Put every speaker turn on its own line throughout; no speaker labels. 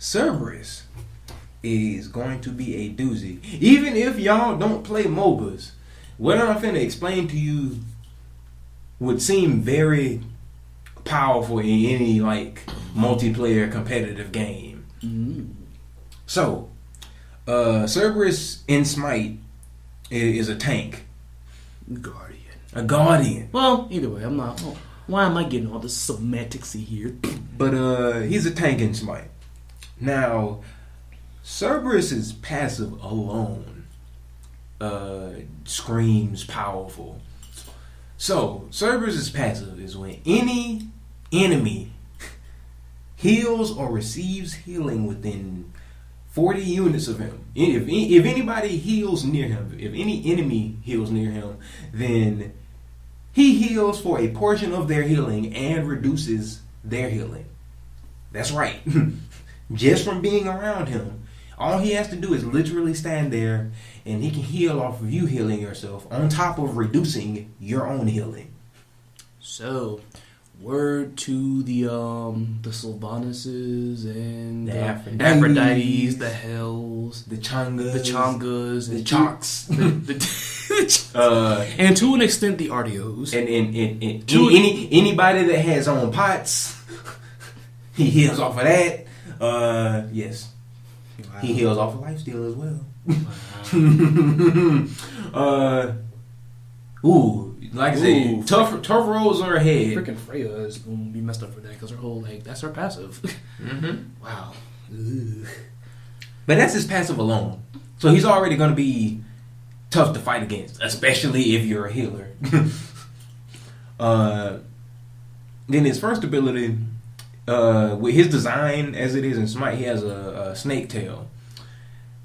Cerberus is going to be a doozy. Even if y'all don't play MOBAs, what I'm finna explain to you would seem very powerful in any like multiplayer competitive game.
Mm.
So, Cerberus in Smite is a tank.
Guardian.
A guardian.
Well, either way, I'm not. Oh, why am I getting all this semanticsy here?
But he's a tank in Smite. Now, Cerberus's passive alone screams powerful. So, Cerberus's passive is when any enemy heals or receives healing within 40 units of him. If anybody heals near him, if any enemy heals near him, then he heals for a portion of their healing and reduces their healing. That's right. Just from being around him, all he has to do is literally stand there and he can heal off of you healing yourself on top of reducing your own healing.
So, word to the Sylvanuses and the Aphrodites, the Hells,
the Changas,
the
Chalks,
and to an extent the Artios,
and anybody that has on pots, he heals off of that. Yes, wow. He heals off of lifesteal as well. Wow. Like I said, tough rolls are ahead.
Freaking Freya is gonna be messed up for that because her whole that's her passive.
Mm-hmm.
Wow.
Ugh. But that's his passive alone, so he's already gonna be tough to fight against, especially if you're a healer. Then his first ability, with his design as it is in Smite, he has a snake tail.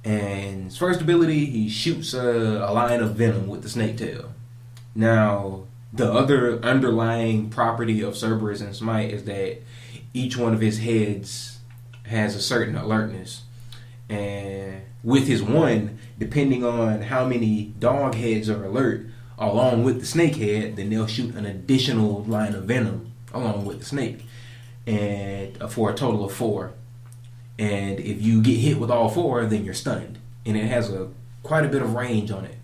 And his first ability, he shoots a line of venom with the snake tail. Now, the other underlying property of Cerberus and Smite is that each one of his heads has a certain alertness. And with his one, depending on how many dog heads are alert, along with the snake head, then they'll shoot an additional line of venom along with the snake. And for a total of 4. And if you get hit with all 4, then you're stunned. And it has quite a bit of range on it.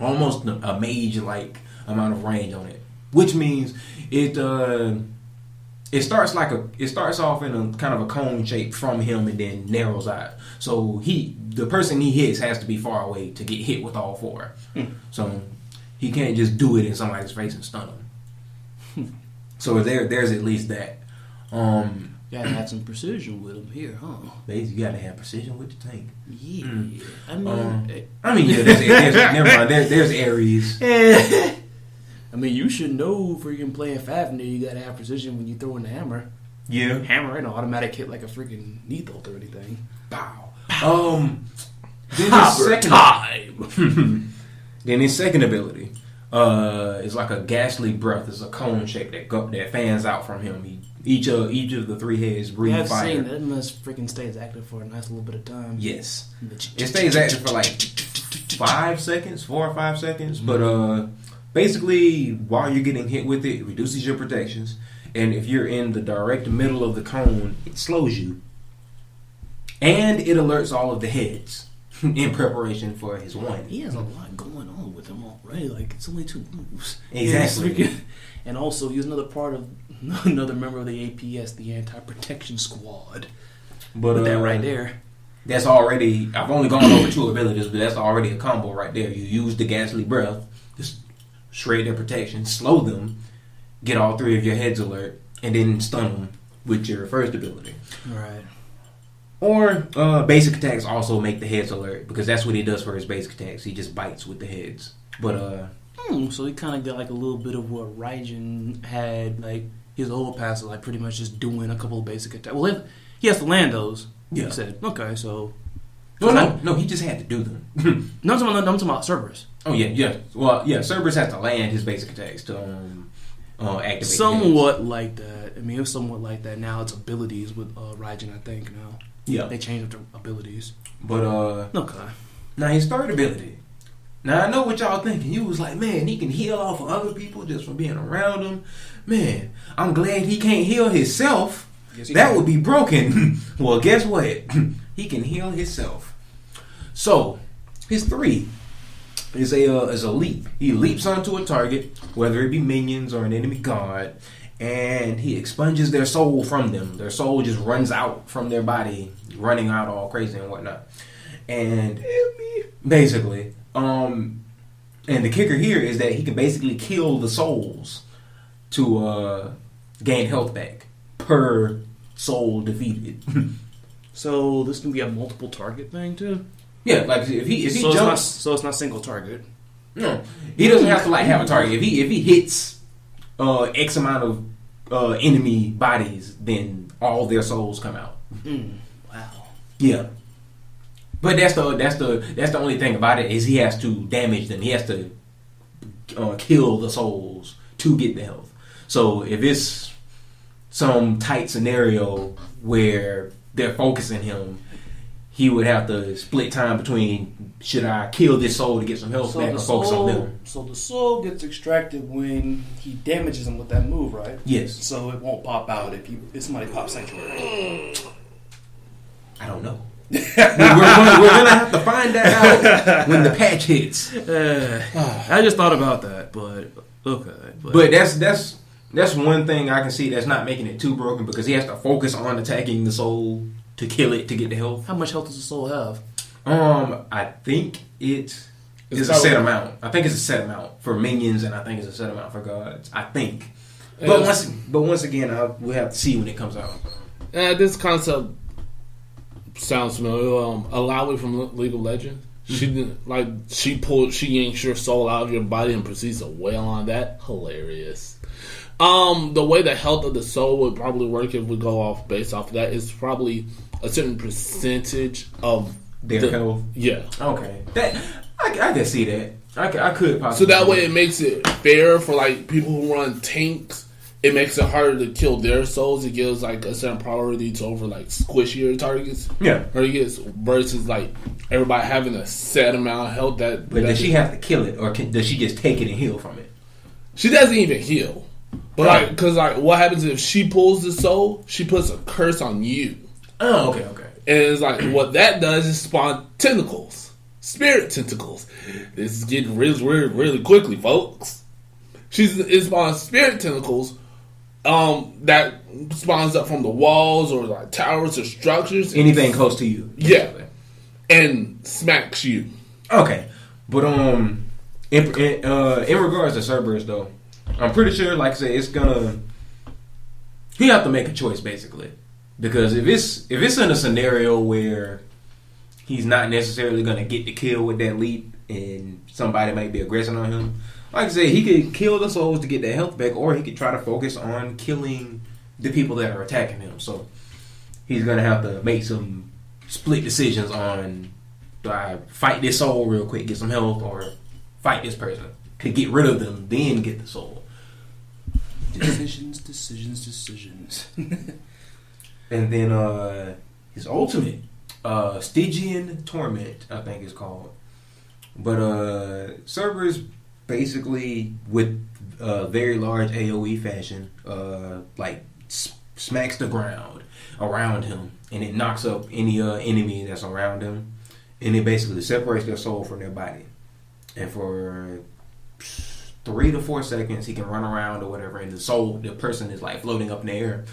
Almost a mage-like amount of range on it. Which means it starts off in a kind of a cone shape from him and then narrows out. So the person he hits has to be far away to get hit with all 4. So he can't just do it in somebody's face and stun them. So there's at least that.
Gotta have some precision with him here, huh?
Basically, you gotta have precision with the tank.
Yeah.
Never mind. There's Ares.
I mean, you should know for you playing Fafnir, you gotta have precision when you throw in the hammer.
Yeah.
Hammer ain't an automatic hit like a freaking Neathult or anything.
Bow. Then his second ability is like a ghastly breath. It's a cone shape that fans out from him. Each of the 3 heads breathe fire.
I've seen that must freaking stays active for a nice little bit of time.
Yes. It stays active for like 4 or 5 seconds. But basically, while you're getting hit with it, it reduces your protections. And if you're in the direct middle of the cone, it slows you. And it alerts all of the heads in prepreration for his one.
He has a lot going on with him already. Like, it's only 2 moves.
Exactly.
And also, he's another member of the APS, the Anti-Protection Squad.
But
with that right there.
That's already, I've only gone over 2 abilities, but that's already a combo right there. You use the ghastly breath, just shred their protection, slow them, get all 3 of your heads alert, and then stun them with your first ability.
Right.
Or basic attacks also make the heads alert, because that's what he does for his basic attacks. He just bites with the heads. But
so he kind of got like a little bit of what Raijin had, like his old passive, like pretty much just doing a couple of basic attacks. Well, he has to land those.
Yeah.
He said, okay, so.
No, he just had to do them.
No, I'm talking about Cerberus.
Oh yeah. Well, yeah, Cerberus has to land his basic attacks to activate.
Somewhat like that. I mean, it was somewhat like that. Now it's abilities with Raijin, I think. Now.
Yeah.
They changed up their abilities.
But
okay.
Now his third ability. Now I know what y'all thinking. You was like, man, he can heal off of other people just from being around them. Man, I'm glad he can't heal himself. That would be broken. Well, guess what? He can heal himself. So, his 3 is a leap. He leaps onto a target, whether it be minions or an enemy god, and he expunges their soul from them. Their soul just runs out from their body, running out all crazy and whatnot. And basically, and the kicker here is that he can basically kill the souls to gain health back per soul defeated.
So this can be a multiple target thing too.
Yeah, like if he
so
jumps,
it's not single target.
No, he doesn't have to like have a target. If he hits X amount of enemy bodies, then all their souls come out.
Wow.
Yeah, but that's the only thing about it is he has to damage them. He has to kill the souls to get the health. So if it's some tight scenario where they're focusing him, he would have to split time between should I kill this soul to get some health back or focus on them.
So the soul gets extracted when he damages them with that move, right?
Yes.
So it won't pop out if somebody pops Sanctuary.
I don't know. we're gonna have to find that out when the patch hits.
I just thought about that, but okay.
But that's one thing I can see that's not making it too broken because he has to focus on attacking the soul to kill it to get the health.
How much health does the soul have?
I think it's a set amount. I think it's a set amount for minions, and I think it's a set amount for gods. I think. But once again, we'll have to see when it comes out.
This concept sounds familiar. Alawi from League of Legends. She didn't she yanks your soul out of your body and proceeds to wail on that. Hilarious. The way the health of the soul would probably work if we go off based off of that is probably a certain percentage of
their health.
Yeah.
Okay. That I can see that. I could possibly.
So that way it makes it fair for like people who run tanks. It makes it harder to kill their souls. It gives like a certain priority to over like squishier targets.
Yeah.
Or it gets versus like everybody having a set amount of health that.
But does she have to kill it, or does she just take it and heal from it?
She doesn't even heal. But like, because like, what happens if she pulls the soul? She puts a curse on you.
Oh, okay.
And it's like what that does is spawn tentacles, spirit tentacles. This is getting really weird really quickly, folks. It spawns spirit tentacles. That spawns up from the walls or like towers or structures.
Anything close to you.
Yeah. And smacks you.
Okay. But in regards to Cerberus though, I'm pretty sure, like I said, it's gonna. You have to make a choice basically, because if it's in a scenario where he's not necessarily gonna get the kill with that leap, and somebody might be aggressing on him. Like I said, he could kill the souls to get their health back, or he could try to focus on killing the people that are attacking him. So he's gonna have to make some split decisions on: do I fight this soul real quick, get some health, or fight this person to get rid of them, then get the soul?
Decisions.
And then his ultimate, Stygian Torment, I think it's called. But Cerberus basically, with very large AoE fashion, like smacks the ground around him, and it knocks up any enemy that's around him, and it basically separates their soul from their body. And for 3 to 4 seconds, he can run around or whatever, and the person is like floating up in the air.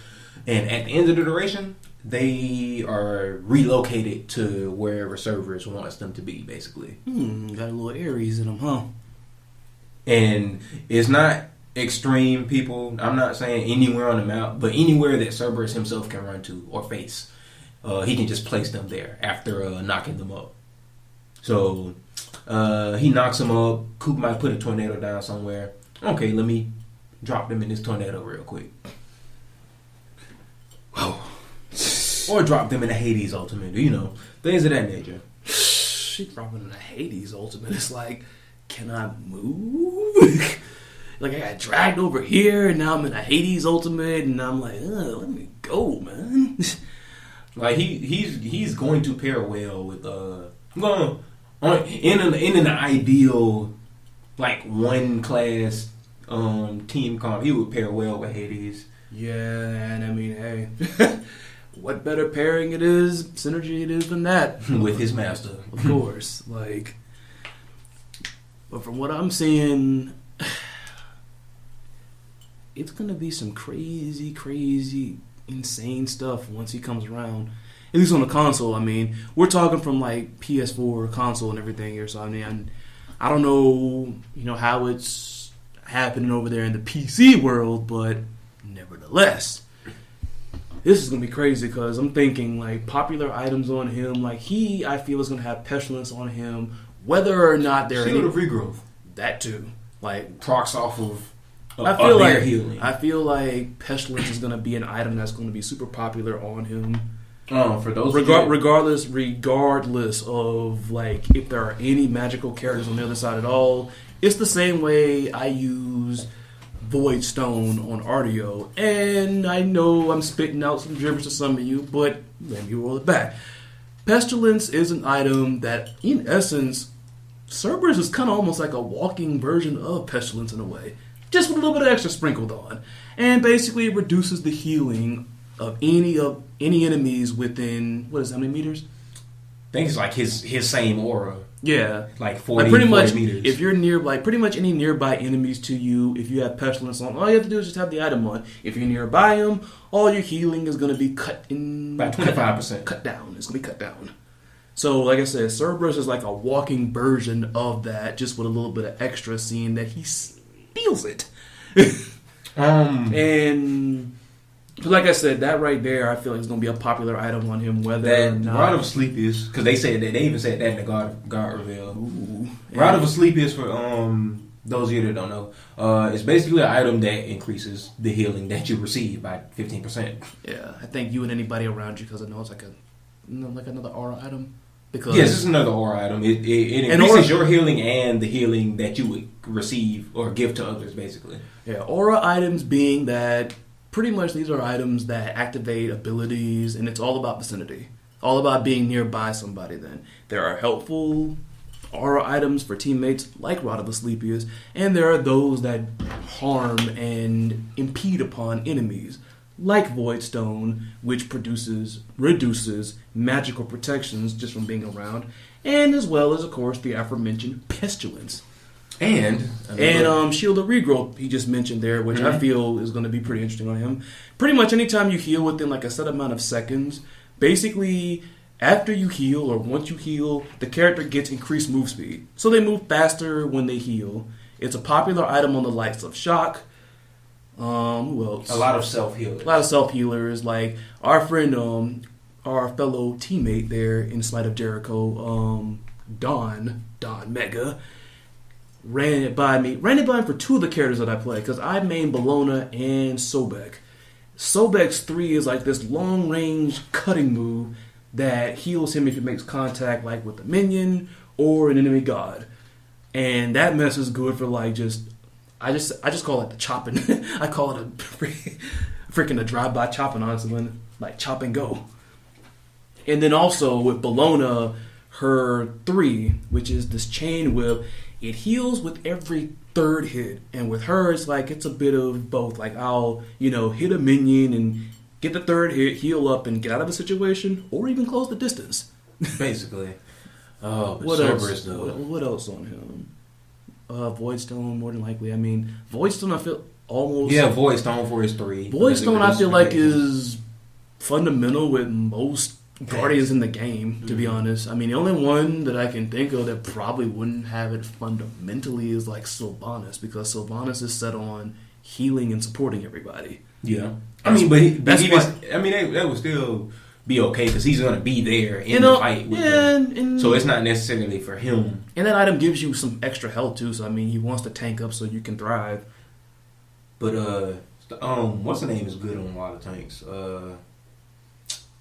And at the end of the duration, they are relocated to wherever Cerberus wants them to be, basically.
Got a little Aries in them, huh?
And it's not extreme, people. I'm not saying anywhere on the map, but anywhere that Cerberus himself can run to or face, he can just place them there after knocking them up. So he knocks them up. Coop might put a tornado down somewhere. Okay, let me drop them in this tornado real quick. Wow. Or drop them in a Hades ultimate, things of that nature.
She dropping in a Hades ultimate. It's like, can I move? Like I got dragged over here, and now I'm in a Hades ultimate, and I'm like, let me go, man.
Like he's going to pair well with in an ideal like one class team comp, he would pair well with Hades.
Yeah, and I mean, hey, what better pairing synergy it is than that
with his master,
of course. Like, but from what I'm seeing, it's gonna be some crazy, insane stuff once he comes around. At least on the console. I mean, we're talking from like PS4 console and everything here. So I mean, I don't know, how it's happening over there in the PC world, but nevertheless, this is gonna be crazy because I'm thinking like popular items on him. Like I feel is gonna have pestilence on him, whether or not they're
shield of regrowth.
That too, like
procs off of.
I feel like
healing.
I feel like pestilence is gonna be an item that's gonna be super popular on him.
For those
regardless of like if there are any magical characters on the other side at all. It's the same way I use Void Stone on Ardeo, and I know I'm spitting out some gibberish to some of you, but let me roll it back. Pestilence is an item that, in essence, Cerberus is kind of almost like a walking version of Pestilence in a way, just with a little bit of extra sprinkled on, and basically reduces the healing of any enemies within how many meters?
I think it's like his same aura.
Yeah,
like 40,
like pretty
40
much
meters.
If you're near, like pretty much any nearby enemies to you, if you have pestilence on, all you have to do is just have the item on. If you're nearby them, all your healing is going to be cut in
by 25%.
Cut down. It's going to be cut down. So, like I said, Cerberus is like a walking version of that, just with a little bit of extra, seeing that he steals it. And like I said, that right there, I feel like is going to be a popular item on him, whether or not.
Rod of Sleep is, because they even said that in the God reveal. Rod of Sleep is for those of you that don't know. It's basically an item that increases the healing that you receive by 15%.
Yeah, I think you and anybody around you, because I know it's like another aura item. Because
yes, it's another aura item. It increases your healing and the healing that you would receive or give to others, basically.
Yeah, aura items being that pretty much these are items that activate abilities, and it's all about vicinity. All about being nearby somebody then. There are helpful aura items for teammates like Rod of the Sleepiest, and there are those that harm and impede upon enemies like Void Stone, which reduces magical protections just from being around, and as well as, of course, the aforementioned Pestilence. And Shield of Regrowth, he just mentioned there, which I feel is going to be pretty interesting on him. Pretty much anytime you heal within like a set amount of seconds, basically after you heal or once you heal, the character gets increased move speed. So they move faster when they heal. It's a popular item on the likes of Shock. Who else?
A lot of self-healers.
A lot of self-healers, like our friend, our fellow teammate there in Smite of Jericho, Don Mega, ran it by me for two of the characters that I play, because I main Bologna and Sobek. Sobek's 3 is like this long-range cutting move that heals him if he makes contact like with a minion or an enemy god. And that mess is good for like I just call it the chopping. I call it freaking a drive-by chopping, honestly, like chop and go. And then also with Bologna, her 3, which is this chain whip, it heals with every third hit. And with her, it's like it's a bit of both. Like I'll, hit a minion and get the third hit, heal up, and get out of a situation, or even close the distance.
Basically. Oh, but
what
Cerberus,
else?
though.
What else on him? Void Stone, more than likely. I mean, Void Stone, I feel almost...
Yeah, Void Stone for his 3.
Void Stone, I feel like, is fundamental with most Guardians in the game, to be honest. I mean, the only one that I can think of that probably wouldn't have it fundamentally is like Sylvanas, because Sylvanas is set on healing and supporting everybody.
Yeah. I mean, that would still be okay, because he's going to be there in the fight with them. So it's not necessarily for him.
And that item gives you some extra health too, so I mean, he wants to tank up so you can thrive.
But what's the name is good on a lot of tanks?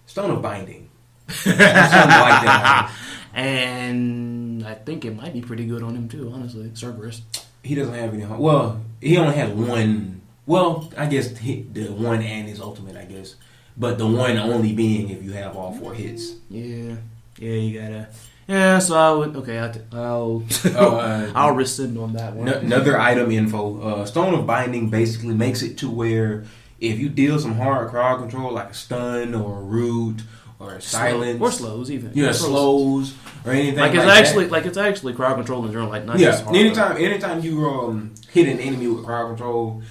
Stone of Binding. Something like that.
And I think it might be pretty good on him too, honestly. Cerberus.
He doesn't have any. Well, he only had one. Well, I guess the one and his ultimate, I guess. But the one only being if you have all 4 hits.
Yeah, you gotta. Yeah, so I would. Okay, I'll rescind on that one.
Another item info. Stone of Binding basically makes it to where if you deal some hard crowd control like a stun or a root or a silence
or slows even.
Yeah, slows or anything
like it's actually crowd control in general. Like not just hard
anytime you hit an enemy with crowd control,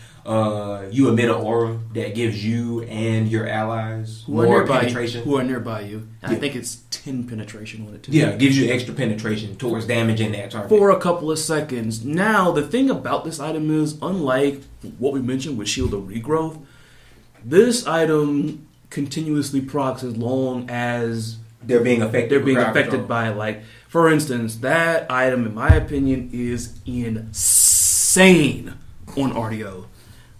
you emit an aura that gives you and your allies more penetration.
Who are nearby you. And I think it's 10 penetration on it too.
Yeah, it gives you extra penetration towards damaging that target.
For a couple of seconds. Now, the thing about this item is, unlike what we mentioned with Shield of Regrowth, this item continuously procs as long as
they're being affected
by, like, for instance, that item, in my opinion, is insane on RDO.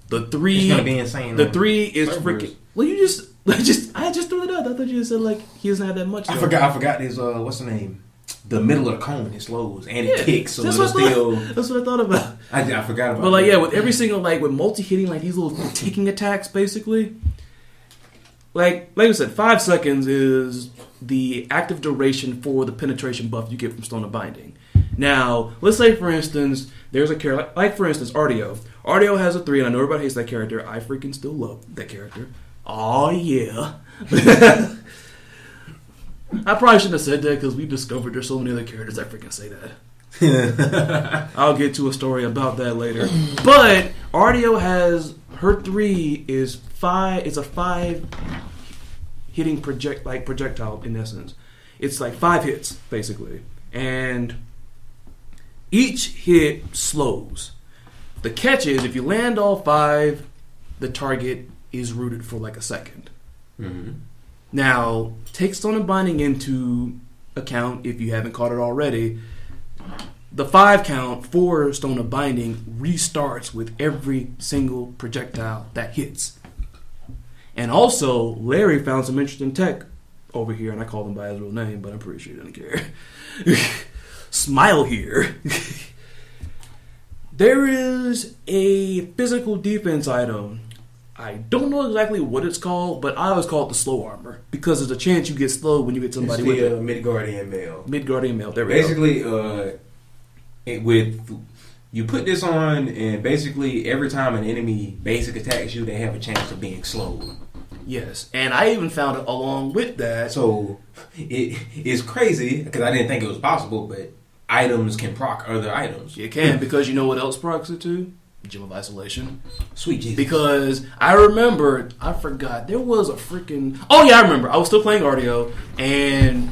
The 3
it's gonna be insane.
The 3 is
Cerberus.
freaking. Well, I just threw it out. I thought you said like he doesn't have that much.
I forgot his what's the name? The middle of the cone it slows and it kicks, so that's what I thought about. I forgot about.
But like with every single with multi hitting like these little ticking attacks basically. Like I said, 5 seconds is the active duration for the penetration buff you get from Stone of Binding. Now, let's say for instance, there's a character like for instance RDO. RDO has a 3, and I know everybody hates that character. I freaking still love that character. Oh yeah. I probably shouldn't have said that because we've discovered there's so many other characters that freaking say that. I'll get to a story about that later. But RDO has her 3 is 5. It's a 5 hitting projectile in essence. It's like 5 hits basically, and each hit slows. The catch is if you land all 5, the target is rooted for like a second.
Mm-hmm.
Now, take Stone of Binding into account if you haven't caught it already. The 5 count for Stone of Binding restarts with every single projectile that hits. And also, Larry found some interesting tech over here, and I called him by his real name, but I'm pretty sure he doesn't care. Smile here. There is a physical defense item. I don't know exactly what it's called, but I always call it the slow armor because there's a chance you get slowed when you hit somebody with it.
Midgardian Mail.
Midgardian Mail. There we
basically, you put this on, and basically every time an enemy basic attacks you, they have a chance of being slowed.
Yes, and I even found it along with that.
So it's crazy because I didn't think it was possible, but items can proc other items.
You can because you know what else procs it to? Gem of Isolation.
Sweet Jesus.
Because I forgot, there was a freaking... Oh yeah, I remember. I was still playing RDO, and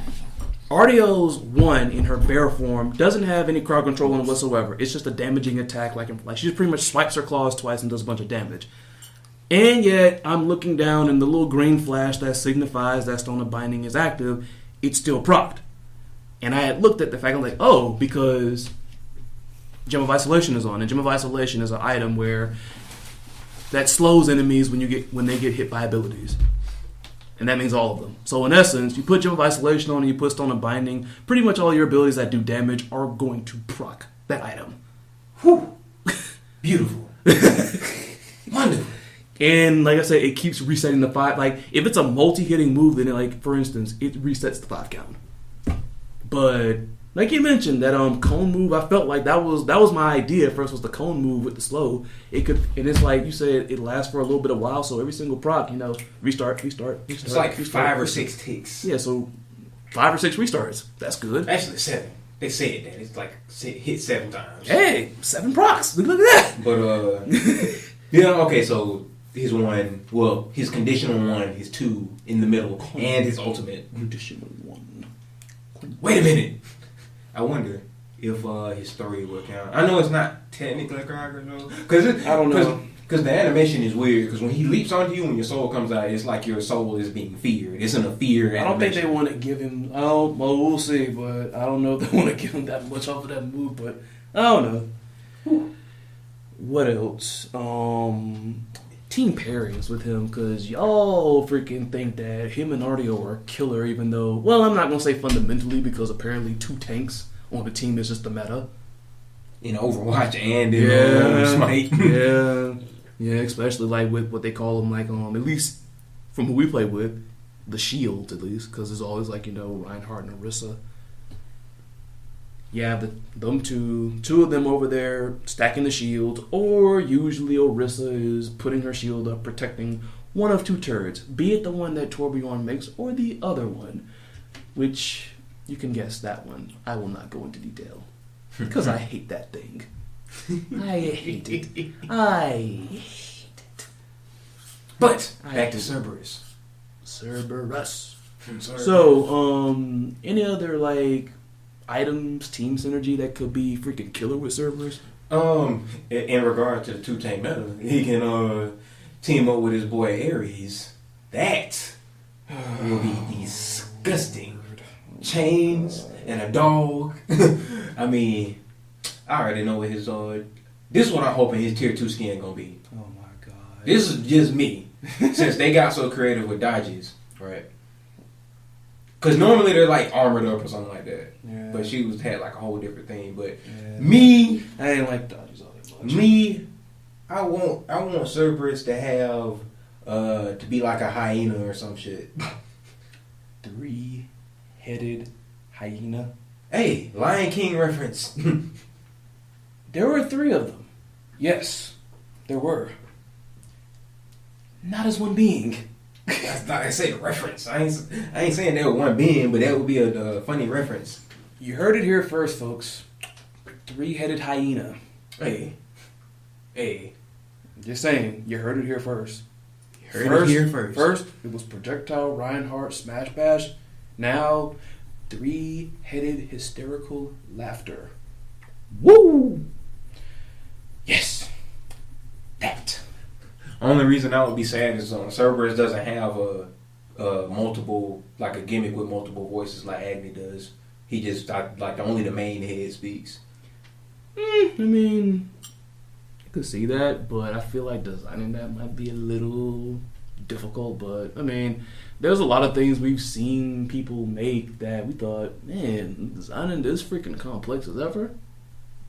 RDO's 1 in her bear form doesn't have any crowd control on it whatsoever. It's just a damaging attack. Like she just pretty much swipes her claws twice and does a bunch of damage. And yet, I'm looking down, and the little green flash that signifies that Stone of Binding is active, it's still procced. And I had looked at the fact, I'm like, oh, because Gem of Isolation is on, and Gem of Isolation is an item where that slows enemies when they get hit by abilities. And that means all of them. So in essence, you put Gem of Isolation on and you put Stone of Binding, pretty much all your abilities that do damage are going to proc that item.
Whew. Beautiful. Wonderful.
And like I said, it keeps resetting the 5. Like, if it's a multi-hitting move, then like, for instance, it resets the 5 count. But like you mentioned, that cone move, I felt like that was my idea. First was the cone move with the slow. And it's like you said, it lasts for a little bit of while. So every single proc, restart. It's
like 5 or 6 ticks.
Yeah, so 5 or 6 restarts. That's good.
Actually, 7. They said that it's like hit 7 times.
Hey, 7 procs. Look at that.
But okay, so his 1, well, his conditional 1, his 2 in the middle, and his ultimate
conditional 1.
Wait a minute. I wonder if his story will count. I know it's not technically crowd control because
I don't know.
Because the animation is weird. Because when he leaps onto you, when your soul comes out, it's like your soul is being feared. It's in a fear animation.
I don't think they want to give him. Oh, well, we'll see. But I don't know if they want to give him that much off of that move. But I don't know. What else? Team pairings with him, because y'all freaking think that him and RDO are killer, even though, well, I'm not going to say fundamentally, because apparently 2 tanks on the team is just the meta.
In Overwatch and in Smite.
Yeah, especially like with what they call them, like, at least from who we play with, the shields, at least, because there's always like, Reinhardt and Orisa. you have them two of them over there stacking the shields, or usually Orisa is putting her shield up, protecting one of two turrets, be it the one that Torbjorn makes or the other one, which you can guess that one. I will not go into detail because I hate that thing. I hate it. I hate it.
But back to Cerberus.
Cerberus. So, any other like items, team synergy that could be freaking killer with Cerberus?
In regard to the two tank meta, he can team up with his boy Ares. That will be disgusting. Chains and a dog. I mean, I already know what his this is what I'm hoping his tier 2 skin gonna be.
Oh my god.
This is just me. Since they got so creative with dodges. Right. Cause normally they're like armored up or something like that.
Yeah.
But she had like a whole different thing. But me,
I ain't like dodges all that much.
Me, I want Cerberus to have to be like a hyena or some shit.
3-headed hyena.
Hey, Lion King reference.
There were 3 of them. Yes, there were. Not as one being.
That's not I say the reference. I ain't saying there was one being, but that would be a funny reference.
You heard it here first, folks. 3-headed hyena.
Hey.
Just saying, you heard it here first.
Heard it here first.
First, it was projectile, Reinhardt, smash bash. Now, 3-headed hysterical laughter. Woo! Yes. That.
Only reason I would be sad is Cerberus doesn't have a multiple, like a gimmick with multiple voices like Agni does. He just like only the main head speaks.
I mean, I could see that, but I feel like designing that might be a little difficult. But I mean, there's a lot of things we've seen people make that we thought, man, designing this freaking complex as ever,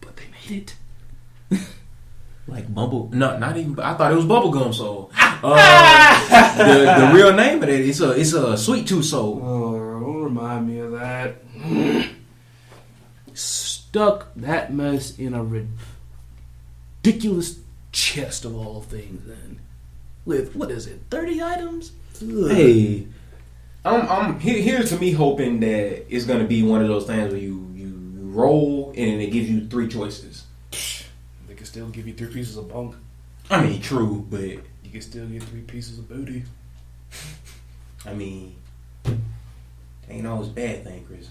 but they made it.
Like bubble, not even. I thought it was bubblegum soul. The real name of it it's a sweet tooth soul.
Oh, don't remind me of that. Stuck that mess in a ridiculous chest of all things. Then, with what is it, 30 items? Ugh.
Hey, I'm here to me hoping that it's gonna be one of those things where you roll and it gives you 3 choices.
They can still give you 3 pieces of bunk.
I mean, true, but
You can still get 3 pieces of booty.
I mean, ain't always a bad thing, Chris.